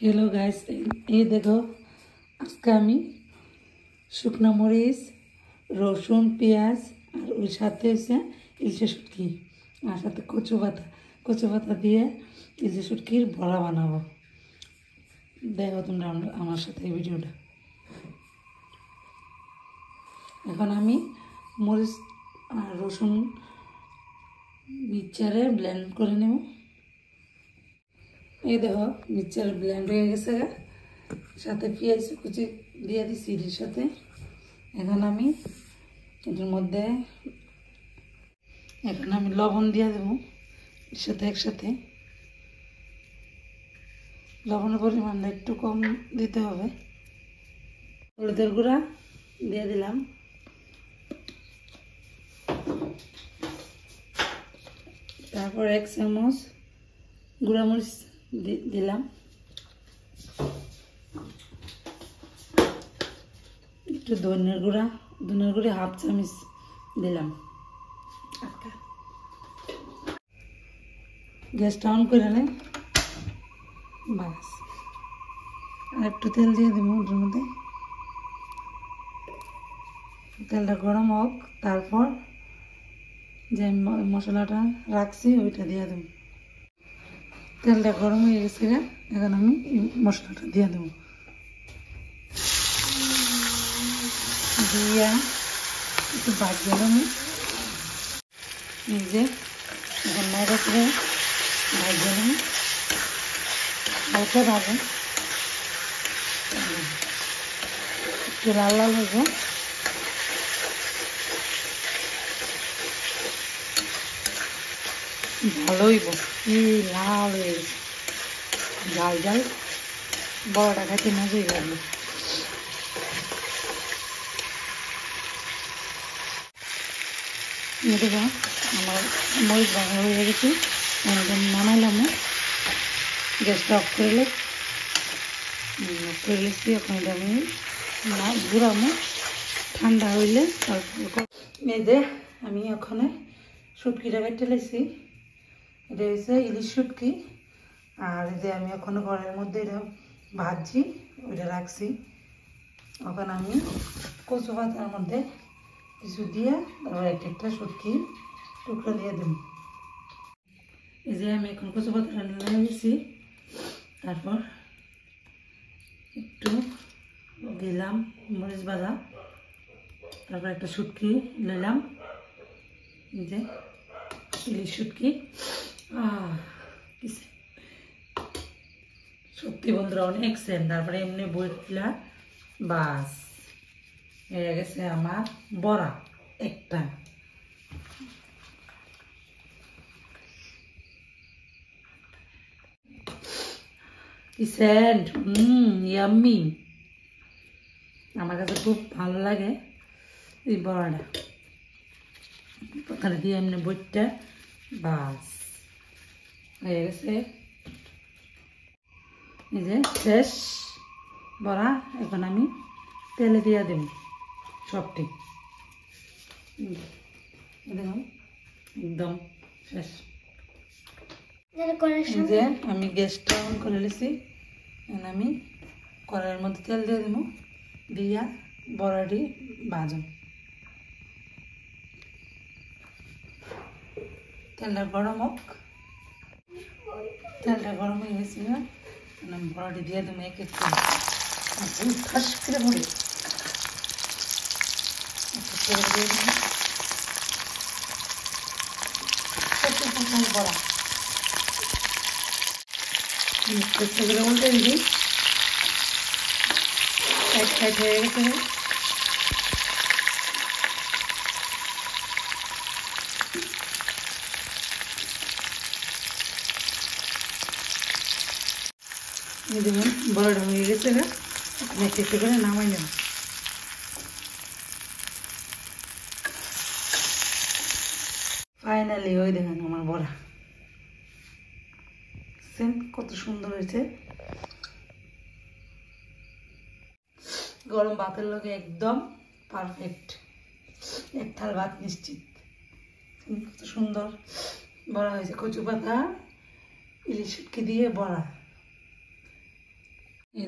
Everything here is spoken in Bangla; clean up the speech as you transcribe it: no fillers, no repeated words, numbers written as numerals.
हेलो गाइस, ये देखो आज के आमी शुकना मरीच रसुन पेঁয়াজ और ওই সাথে হচ্ছে ইলিশের শুটকি আর সাথে কচু পাতা দিয়ে ইলিশের শুটকির বড়া বানাবো। দেখো তোমরা আমার সাথে এই ভিডিওটা। এখন আমি মরিচ আর রসুন মিক্সচারে ব্লেন্ড করে নেব। এই দেখো মিক্সচার ব্লেন্ড হয়ে গেছে, সাথে পেঁয়াজ কুচি দিয়ে দিচ্ছি এর সাথে। এখন আমি এটার মধ্যে লবণ দিয়ে দেবো এর সাথে একসাথে। লবণের পরিমাণটা একটু কম দিতে হবে। হলুদের গুঁড়া দিয়ে দিলাম, তারপর 1 চামচ গুঁড়া মরিচ দিলাম, একটু ধনিয়ার গুঁড়া 1/2 চামচ দিলাম। গ্যাসটা অন করে নেই, বাস। আর একটু তেল দিয়ে দেবো ওটার মধ্যে। তেলটা গরম হোক, তারপর যে মশলাটা রাখছি ওইটা দিয়ে দেবো। তেলটা গরম হয়ে গেছে, এখন আমি মশলাটা দিয়ে দেবো। দিয়া একটু ভাজতে আমি নিজে এখন নাড়া করে ভাজতে আমি হালকা ভাজে একটু লাল লাল হয়ে ভালোই কি লাল হয়ে গেছে, ঝাল ঝাল বড়টা খাইতে মজাই লাগলো। দেখো আমার মরিচ ভাঙা হয়ে গেছে, নামাইলাম। গ্যাসটা অফ করে লেছি। এখন আমি ঘুরামো, ঠান্ডা হইলে তারপর মেয়েদের আমি ওখানে শুটকিটা কেটে লেছি। এটা হচ্ছে ইলিশ শুটকি। আর এই যে আমি ওখানে ঘরের মধ্যে এটা ভাজছি, ওইটা রাখছি। ওখানে আমি কচু পাতার মধ্যে কিছু দিয়ে তারপর একটা শুটকি টুকরো দিয়ে দেব। এই যে আমি এখন কচু পাতাটা নিয়ে দিচ্ছি, তারপর একটু দিলাম মরিচ ভাজা, তারপর একটা শুটকি নিলাম, এই যে ইলিশ শুটকি। সত্যি বন্ধুরা অনেক সেন। তারপরে এমনি বইলা বাস হয়ে গেছে আমার বড়া একটা। কি সেন্ট, ইয়াম্মি। আমার কাছে খুব ভালো লাগে এই বড়াটা। ওখানে দিয়ে এমনি বইটা বাস হয়ে গেছে। এই যে শেষ বড়া। এখন আমি তেলে দিয়ে দেব সবটি। দেখুন একদম শেষ। যে আমি গ্যাসটা অন করে নিয়েছি, আমি কড়াইয়ের মধ্যে তেল দিয়ে দেবো, দিয়া বড়াটি ভাজুন। তেলটা গরম হোক, তেলটা গরম হয়ে গেছে, আমি বড়াটি দিয়ে দেবো এক এক করে। ঠাস করে পড়ে বড়া করে উল্টে দিবি। এক সাইড হয়ে গেছে, দেখুন বড়টা হয়ে গেছে, একটু একটু করে নামাই নেব। ফাইনালি ওই দেখেন আমার বড়া কত সুন্দর হয়েছে। গরম ভাতের লগে একদম পারফেক্ট, এক থাল ভাত নিশ্চিত। কত সুন্দর বড়া হয়েছে, কচু পাতা ইলিশ শুটকি দিয়ে বড়া। এই